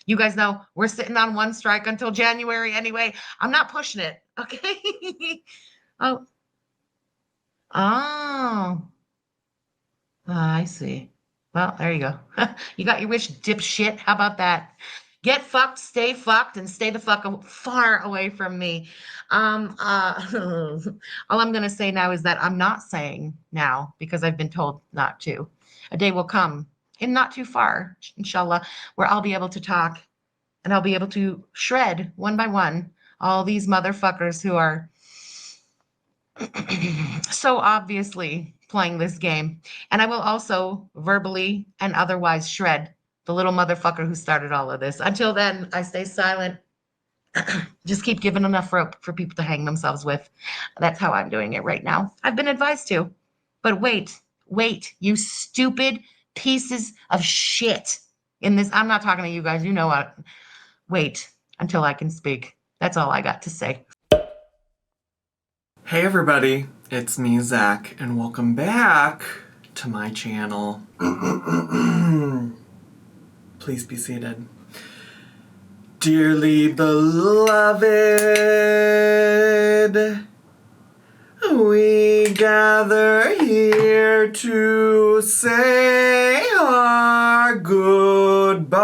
You guys know we're sitting on one strike until January anyway. I'm not pushing it. Okay. Oh, oh, I see. Well, there you go. You got your wish, dipshit. How about that? Get fucked, and stay the fuck far away from me. All I'm gonna say now is that I'm not saying now because I've been told not to. A day will come, and not too far, inshallah, where I'll be able to talk and I'll be able to shred one by one all these motherfuckers who are so obviously playing this game. And I will also verbally and otherwise shred the little motherfucker who started all of this. Until then, I stay silent. Just keep giving enough rope for people to hang themselves with. That's how I'm doing it right now. I've been advised to. But wait, you stupid pieces of shit. In this, I'm not talking to you guys. You know what? Wait until I can speak. That's all I got to say. Hey everybody, it's me, Zach, and welcome back to my channel. Please be seated. Dearly beloved, we gather here to say our goodbyes.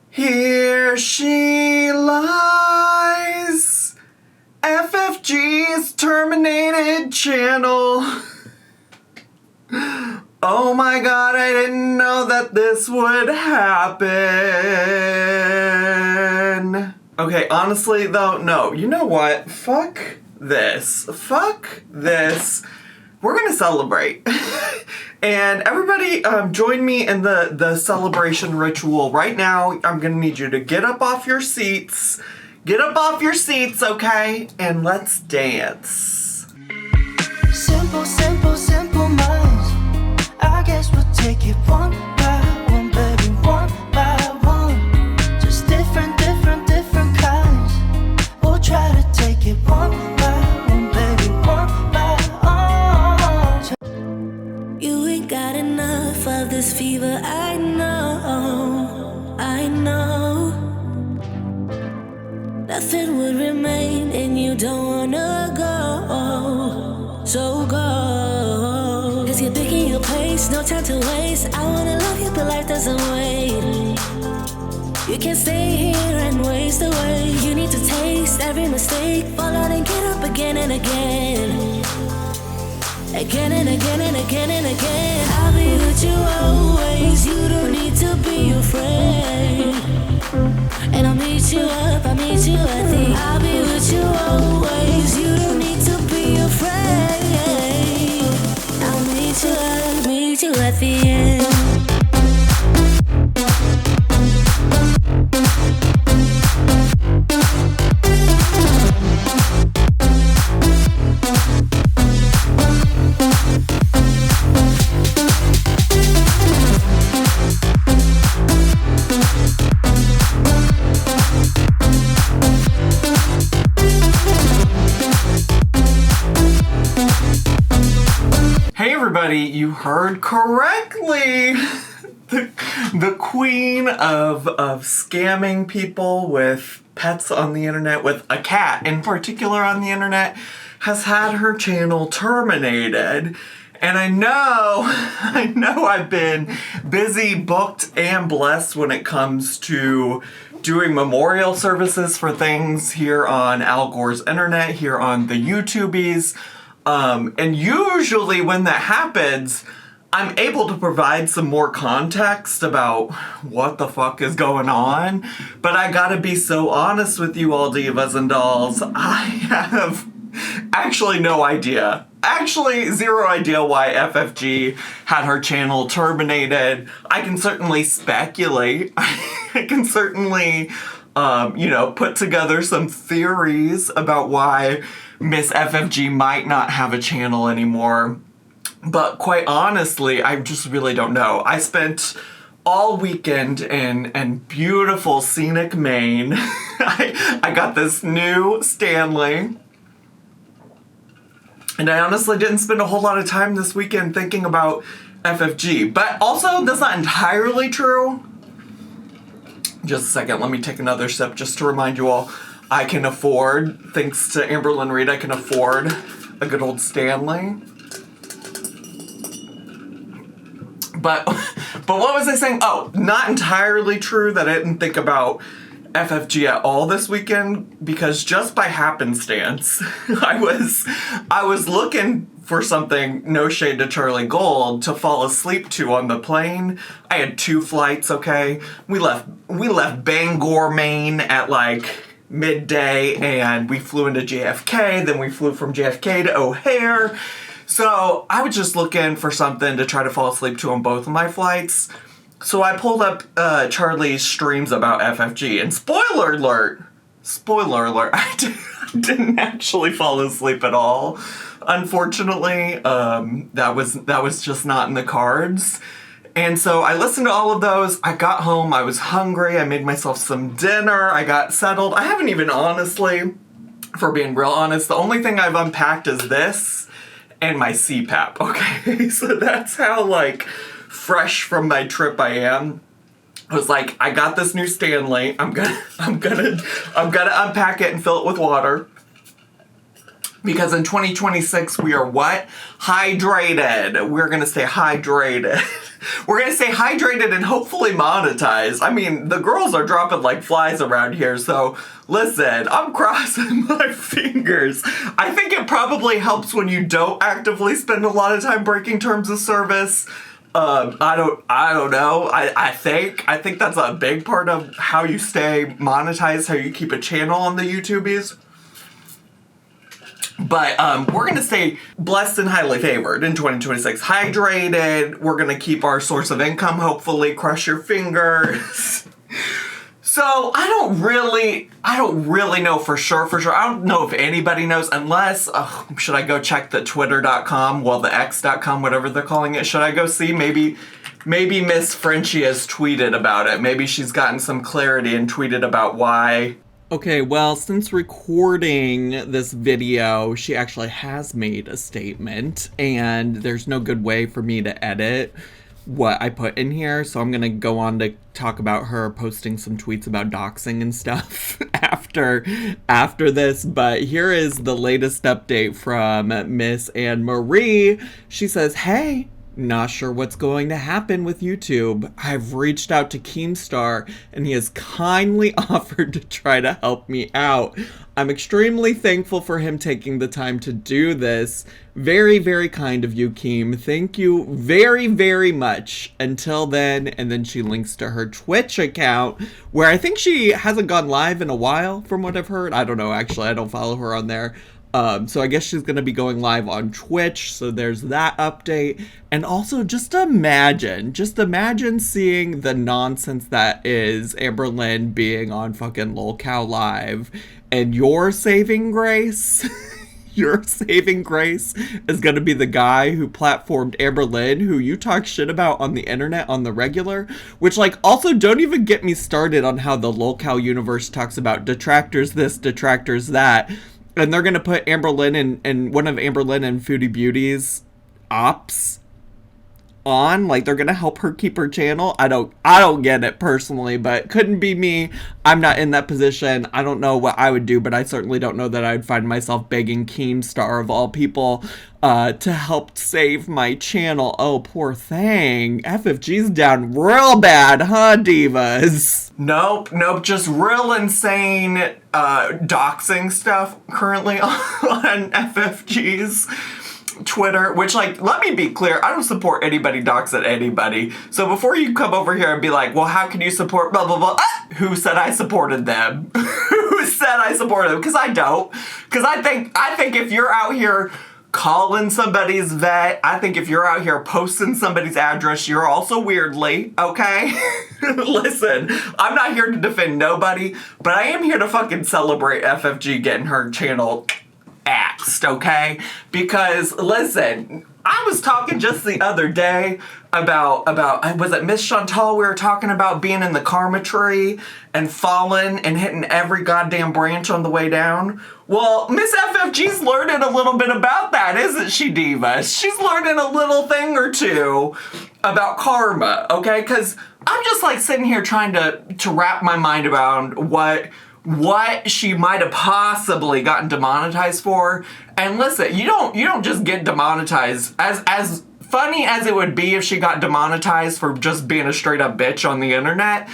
Here she lies, FFG's Terminated channel. Oh my god, I didn't know that this would happen. Okay, honestly though, no. You know what? Fuck this. We're gonna celebrate. And everybody join me in the celebration ritual. Right now, I'm gonna need you to get up off your seats. Get up off your seats, okay? And let's dance. Simple, simple, simple minds. I guess we'll take it one by one, baby, one by one. Just different kinds. We'll try to take it one by one, baby, one by one. You ain't got enough of this fever, I know. Nothing would remain and you don't wanna go. So go. Cause you're picking your pace, no time to waste. I wanna love you, but life doesn't wait. You can't stay here and waste away. You need to taste every mistake. Fall out and get up again and again. Again and again and again and again. I'll be with you always. You don't need to be afraid. And I'll meet you at the I'll be with you always. You don't need to be afraid. I'll meet you at the end. You heard correctly. The queen of scamming people with pets on the internet, with a cat in particular on the internet, has had her channel terminated. And I know I've been busy, booked, and blessed when it comes to doing memorial services for things here on Al Gore's internet, here on the YouTubies. And usually when that happens, I'm able to provide some more context about what the fuck is going on. But I gotta be so honest with you all, divas and dolls. I have actually no idea. Actually, zero idea why FFG had her channel terminated. I can certainly speculate. I can certainly, put together some theories about why Miss FFG might not have a channel anymore. But quite honestly, I just really don't know. I spent all weekend in beautiful scenic Maine. I got this new Stanley. And I honestly didn't spend a whole lot of time this weekend thinking about FFG. But also, that's not entirely true. Just a second, let me take another sip just to remind you all, I can afford, thanks to Amberlynn Reed, I can afford a good old Stanley. But what was I saying? Oh, not entirely true that I didn't think about FFG at all this weekend, because just by happenstance, I was looking for something, no shade to Charlie Gold, to fall asleep to on the plane. I had 2 flights, okay? We left Bangor, Maine at like midday, and we flew into JFK, then we flew from JFK to O'Hare. So I was just looking for something to try to fall asleep to on both of my flights. So I pulled up Charlie's streams about FFG, and spoiler alert, I didn't actually fall asleep at all. Unfortunately, that was just not in the cards. And so I listened to all of those. I got home, I was hungry, I made myself some dinner, I got settled. I haven't even, honestly, for being real honest, the only thing I've unpacked is this and my CPAP, okay? So that's how, like, fresh from my trip I am. I was like, I got this new Stanley. I'm gonna unpack it and fill it with water. Because in 2026, we are what? Hydrated. We're gonna stay hydrated. We're gonna stay hydrated and hopefully monetized. I mean, the girls are dropping like flies around here, so listen, I'm crossing my fingers. I think it probably helps when you don't actively spend a lot of time breaking terms of service. I don't know. I think that's a big part of how you stay monetized, how you keep a channel on the YouTubies. But we're going to stay blessed and highly favored in 2026. Hydrated. We're going to keep our source of income, hopefully. Cross your fingers. So I don't really know for sure. I don't know if anybody knows, unless, should I go check the twitter.com, well, the x.com, whatever they're calling it. Should I go see? Maybe Miss Frenchie has tweeted about it. Maybe she's gotten some clarity and tweeted about why. Okay, well, since recording this video, she actually has made a statement, and there's no good way for me to edit what I put in here, so I'm gonna go on to talk about her posting some tweets about doxing and stuff after this. But here is the latest update from Miss Anne Marie. She says, hey, not sure what's going to happen with YouTube. I've reached out to Keemstar and he has kindly offered to try to help me out. I'm extremely thankful for him taking the time to do this. Very, very kind of you, Keem. Thank you very, very much. Until then, and then she links to her Twitch account, where I think she hasn't gone live in a while, from what I've heard. I don't know, actually. I don't follow her on there. So I guess she's going to be going live on Twitch, so there's that update. And also, just imagine seeing the nonsense that is Amberlynn being on fucking LolCow Live, and your saving grace, your saving grace is going to be the guy who platformed Amberlynn, who you talk shit about on the internet on the regular, which, like, also don't even get me started on how the LolCow universe talks about detractors this, detractors that. And they're going to put Amberlynn and one of Amberlynn and Foodie Beauty's ops on. Like, they're going to help her keep her channel. I don't get it personally, but couldn't be me. I'm not in that position. I don't know what I would do, but I certainly don't know that I'd find myself begging Keemstar of all people to help save my channel. Oh, poor thing. FFG's down real bad, huh, divas? Nope, just real insane doxing stuff currently on FFG's Twitter, which, like, let me be clear, I don't support anybody doxing anybody. So before you come over here and be like, well, how can you support blah, blah, blah, who said I supported them? Who said I supported them? Because I don't. Because I think if you're out here calling somebody's vet, I think if you're out here posting somebody's address, you're also weirdly, okay? Listen, I'm not here to defend nobody, but I am here to fucking celebrate FFG getting her channel axed, okay? Because, listen, I was talking just the other day about was it Miss Chantal? We were talking about being in the karma tree and falling and hitting every goddamn branch on the way down. Well, Miss FFG's learning a little bit about that, isn't she, Diva? She's learning a little thing or two about karma, okay? Because I'm just like sitting here trying to wrap my mind around what she might have possibly gotten demonetized for. And listen, you don't just get demonetized. As funny as it would be if she got demonetized for just being a straight up bitch on the internet,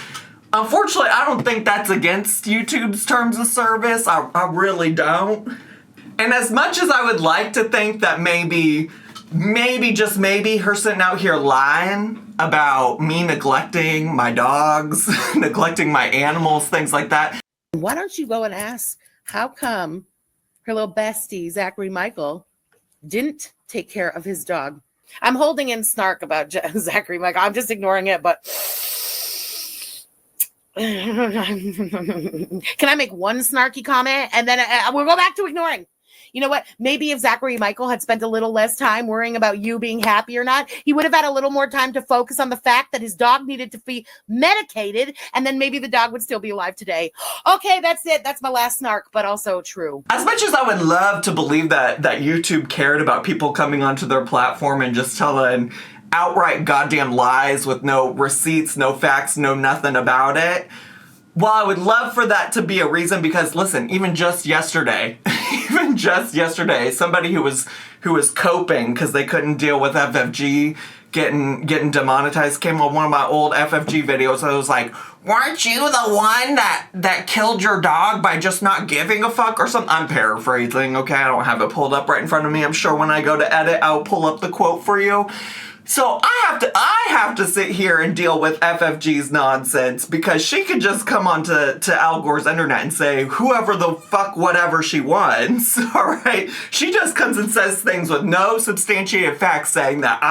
unfortunately, I don't think that's against YouTube's terms of service. I really don't. And as much as I would like to think that maybe, just maybe, her sitting out here lying about me neglecting my dogs, neglecting my animals, things like that. Why don't you go and ask how come her little bestie, Zachary Michael, didn't take care of his dog? I'm holding in snark about Zachary Michael. I'm just ignoring it, but can I make one snarky comment and then we'll go back to ignoring? You know what? Maybe if Zachary Michael had spent a little less time worrying about you being happy or not, he would have had a little more time to focus on the fact that his dog needed to be medicated, and then maybe the dog would still be alive today. Okay, that's it. That's my last snark, but also true. As much as I would love to believe that YouTube cared about people coming onto their platform and just telling outright goddamn lies with no receipts, no facts, no nothing about it, well, I would love for that to be a reason, because listen, even just yesterday, somebody who was coping because they couldn't deal with FFG getting demonetized came on one of my old FFG videos. And I was like, weren't you the one that killed your dog by just not giving a fuck or something? I'm paraphrasing, okay? I don't have it pulled up right in front of me. I'm sure when I go to edit, I'll pull up the quote for you. So I have to sit here and deal with FFG's nonsense, because she could just come on to Al Gore's internet and say whoever the fuck whatever she wants, all right? She just comes and says things with no substantiated facts, saying that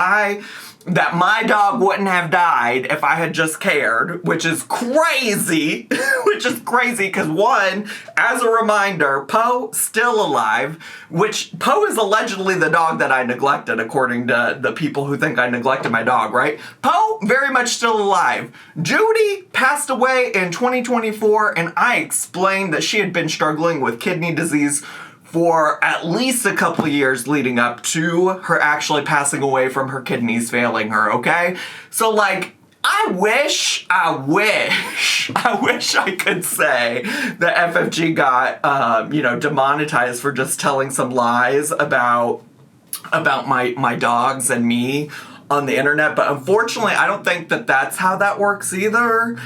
my dog wouldn't have died if I had just cared, which is crazy, because one, as a reminder, Poe still alive, which Poe is allegedly the dog that I neglected, according to the people who think I neglected my dog, right? Poe, very much still alive. Judy passed away in 2024, and I explained that she had been struggling with kidney disease for at least a couple of years leading up to her actually passing away from her kidneys failing her, okay? So, like, I wish I could say that FFG got, demonetized for just telling some lies about my dogs and me on the internet, but unfortunately, I don't think that that's how that works either.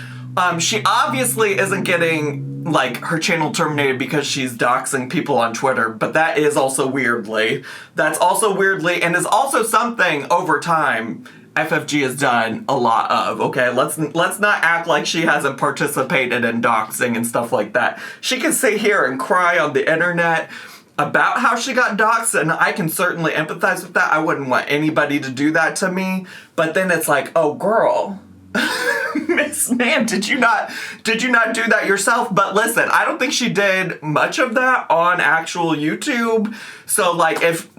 She obviously isn't getting, like, her channel terminated because she's doxing people on Twitter, but that is also weirdly, and is also something over time FFG has done a lot of, okay? Let's not act like she hasn't participated in doxing and stuff like that. She can sit here and cry on the internet about how she got doxed, and I can certainly empathize with that. I wouldn't want anybody to do that to me, but then it's like, oh girl, Miss Man, did you not do that yourself? But listen, I don't think she did much of that on actual YouTube. So, like, if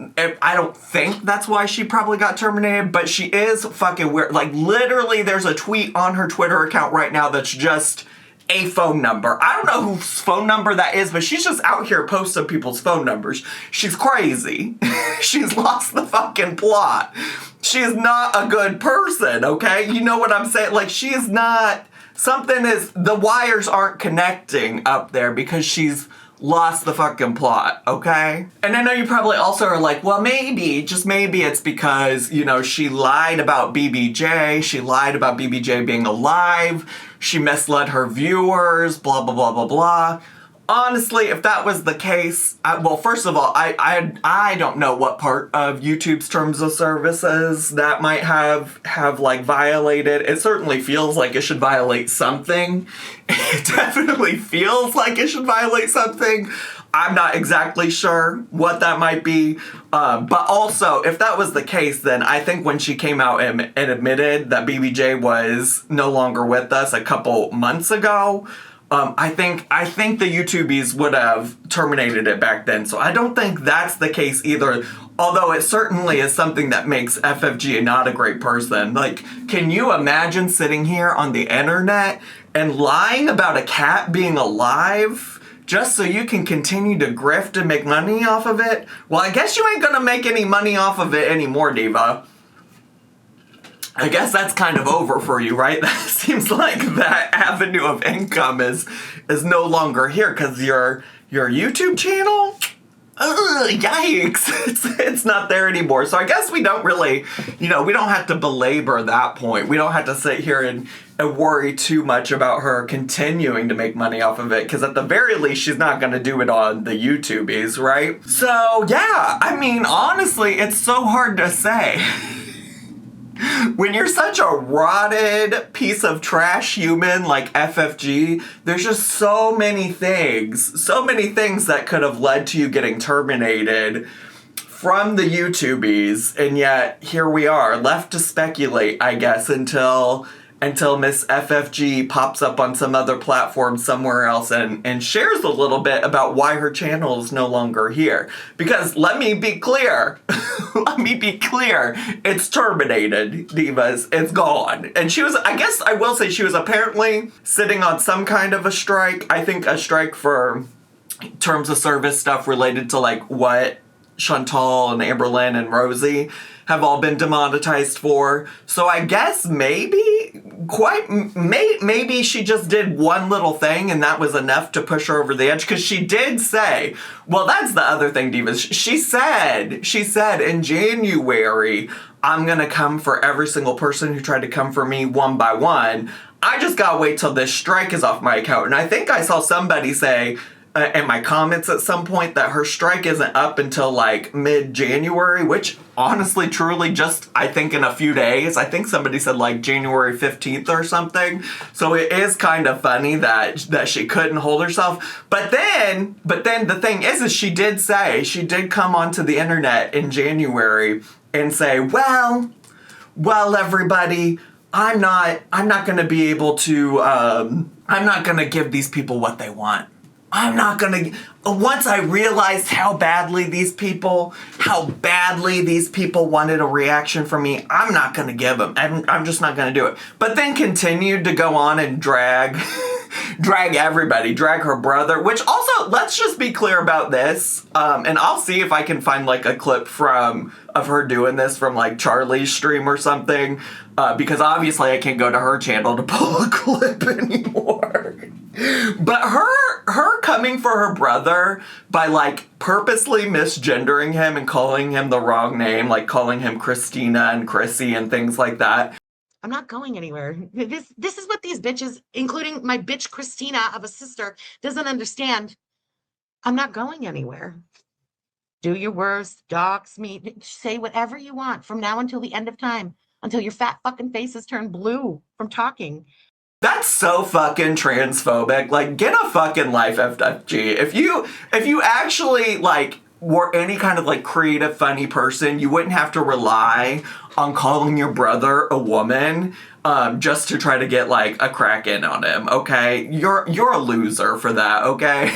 I don't think that's why she probably got terminated, but she is fucking weird. Like, literally, there's a tweet on her Twitter account right now that's just a phone number. I don't know whose phone number that is, but she's just out here posting people's phone numbers. She's crazy. She's lost the fucking plot. She is not a good person, okay? You know what I'm saying? Like, she is not, the wires aren't connecting up there because she's lost the fucking plot, okay? And I know you probably also are like, well, maybe, just maybe it's because, she lied about BBJ. She lied about BBJ being alive. She misled her viewers, blah, blah, blah, blah, blah. Honestly, if that was the case, first of all, I don't know what part of YouTube's terms of services that might have like violated. It certainly feels like it should violate something. It definitely feels like it should violate something. I'm not exactly sure what that might be. But also, if that was the case, then I think when she came out and admitted that BBJ was no longer with us a couple months ago, I think the YouTubies would have terminated it back then. So I don't think that's the case either. Although it certainly is something that makes FFG not a great person. Like, can you imagine sitting here on the internet and lying about a cat being alive just so you can continue to grift and make money off of it? Well, I guess you ain't gonna make any money off of it anymore, Diva. I guess that's kind of over for you, right? That seems like that avenue of income is no longer here because your YouTube channel, yikes, it's not there anymore. So I guess we don't really, we don't have to belabor that point. We don't have to sit here and worry too much about her continuing to make money off of it, because at the very least, she's not going to do it on the YouTubies, right? So yeah, I mean, honestly, it's so hard to say. When you're such a rotted piece of trash human like FFG, there's just so many things that could have led to you getting terminated from the YouTubies, and yet here we are, left to speculate, I guess, until Miss FFG pops up on some other platform somewhere else and shares a little bit about why her channel is no longer here. Because let me be clear, it's terminated, divas, it's gone. And I guess I will say she was apparently sitting on some kind of a strike. I think a strike for terms of service stuff related to like what Chantal and Amberlynn and Rosie have all been demonetized for. So I guess maybe she just did one little thing and that was enough to push her over the edge. Because she did say, well, that's the other thing, divas. She said in January, I'm gonna come for every single person who tried to come for me one by one. I just gotta wait till this strike is off my account. And I think I saw somebody say in my comments at some point that her strike isn't up until like mid-January, which honestly, truly just, I think in a few days. I think somebody said like January 15th or something. So it is kind of funny that she couldn't hold herself. But then the thing is she did come onto the internet in January and say, well, everybody, I'm not going to be able to, I'm not going to give these people what they want. Once I realized how badly these people wanted a reaction from me, I'm not going to give them. I'm just not going to do it. But then continued to go on and drag everybody, drag her brother, which also, let's just be clear about this. And I'll see if I can find like a clip of her doing this from like Charlie's stream or something. Because obviously I can't go to her channel to pull a clip anymore. But her coming for her brother by like purposely misgendering him and calling him the wrong name, like calling him Christina and Chrissy and things like that. I'm not going anywhere. This is what these bitches, including my bitch Christina of a sister, doesn't understand. I'm not going anywhere. Do your worst, dox me, say whatever you want from now until the end of time, until your fat fucking faces turn blue from talking. That's so fucking transphobic. Like, get a fucking life, FFG. If you actually, like, were any kind of, like, creative, funny person, you wouldn't have to rely on calling your brother a woman just to try to get, like, a crack in on him, okay? You're a loser for that, okay?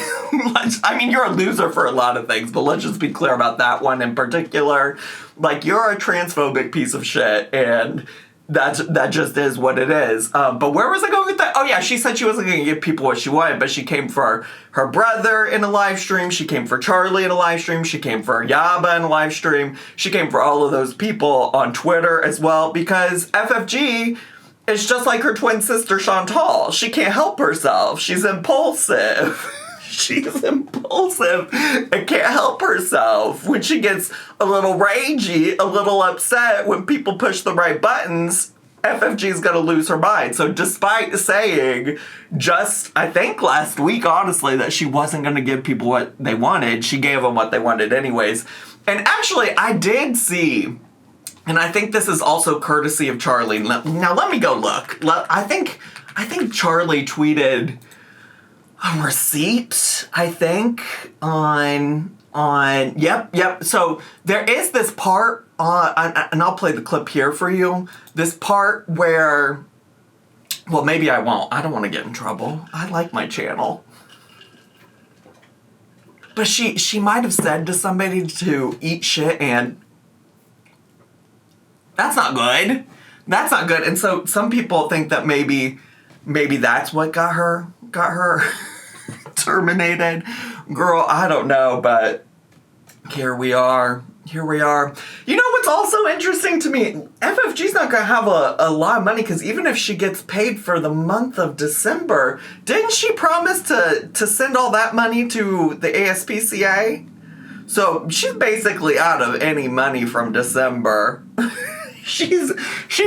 I mean, you're a loser for a lot of things, but let's just be clear about that one in particular. Like, you're a transphobic piece of shit, and that just is what it is. But where was I going with that? Oh yeah, she said she wasn't going to give people what she wanted, but she came for her brother in a live stream. She came for Charlie in a live stream. She came for Yaba in a live stream. She came for all of those people on Twitter as well, because FFG is just like her twin sister Chantal. She can't help herself. She's impulsive. She's impulsive and can't help herself. When she gets a little ragey, a little upset, when people push the right buttons, FFG's gonna lose her mind. So despite saying just, I think last week, honestly, that she wasn't gonna give people what they wanted, she gave them what they wanted anyways. And actually, I did see, and I think this is also courtesy of Charlie. Now let me go look. I think Charlie tweeted a receipt, I think, on yep. So there is this part and I'll play the clip here for you. This part where Well, maybe I won't. I don't want to get in trouble. I like my channel. But she might have said to somebody to eat shit, and that's not good. That's not good. And so some people think that maybe that's what got her terminated. Girl, I don't know, but here we are. Here we are. You know what's also interesting to me? FFG's not going to have a lot of money, because even if she gets paid for the month of December, didn't she promise to send all that money to the ASPCA? So she's basically out of any money from December. she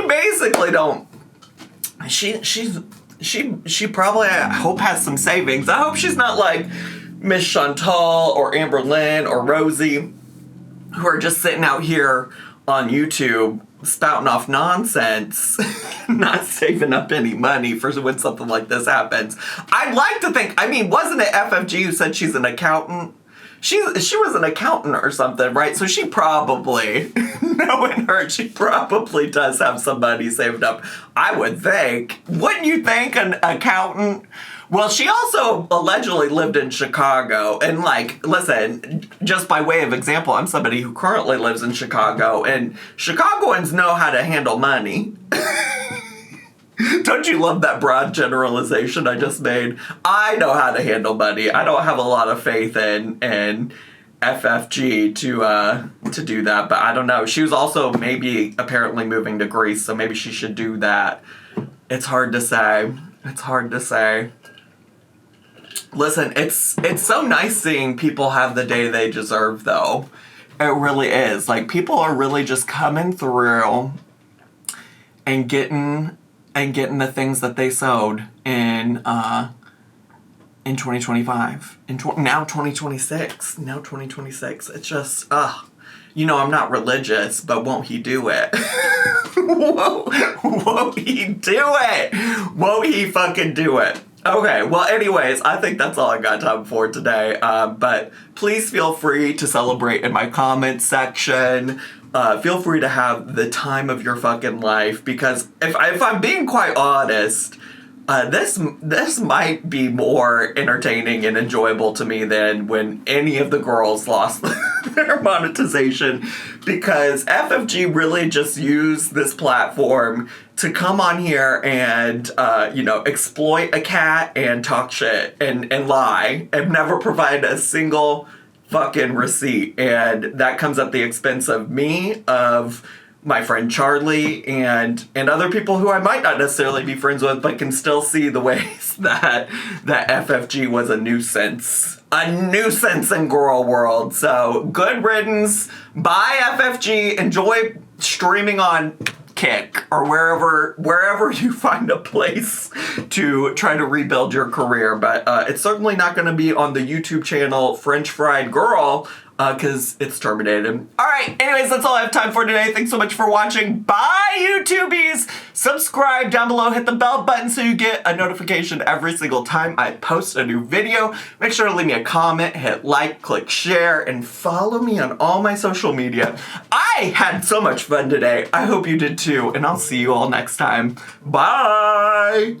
basically don't. She probably, I hope, has some savings. I hope she's not like Miss Chantal or Amber Lynn or Rosie, who are just sitting out here on YouTube spouting off nonsense, not saving up any money for when something like this happens. I'd like to think, I mean, wasn't it FFG who said she's an accountant? She was an accountant or something, right? So she probably, knowing her, she probably does have some money saved up. I would think. Wouldn't you think an accountant? Well, she also allegedly lived in Chicago. And like, listen, just by way of example, I'm somebody who currently lives in Chicago, and Chicagoans know how to handle money. Don't you love that broad generalization I just made? I know how to handle money. I don't have a lot of faith in FFG to do that, but I don't know. She was also apparently moving to Greece, so maybe she should do that. It's hard to say. It's hard to say. Listen, it's so nice seeing people have the day they deserve, though. It really is. Like, people are really just coming through and getting the things that they sowed in 2025. Now 2026. Now 2026. It's just, I'm not religious, but won't he do it? Won't he do it? Won't he fucking do it? Okay, well, anyways, I think that's all I got time for today. But please feel free to celebrate in my comments section. Feel free to have the time of your fucking life, because if I'm being quite honest, this might be more entertaining and enjoyable to me than when any of the girls lost their monetization, because FFG really just used this platform to come on here and exploit a cat and talk shit and lie and never provide a single fucking receipt. And that comes at the expense of me, of my friend Charlie, and other people who I might not necessarily be friends with, but can still see the ways that FFG was a nuisance in girl world. So good riddance. Bye, FFG. Enjoy streaming on Kick or wherever you find a place to try to rebuild your career. But it's certainly not going to be on the YouTube channel French Fried Girl, because it's terminated. Alright, anyways, that's all I have time for today. Thanks so much for watching. Bye, YouTubies! Subscribe down below, hit the bell button so you get a notification every single time I post a new video. Make sure to leave me a comment, hit like, click share, and follow me on all my social media. I had so much fun today. I hope you did too, and I'll see you all next time. Bye!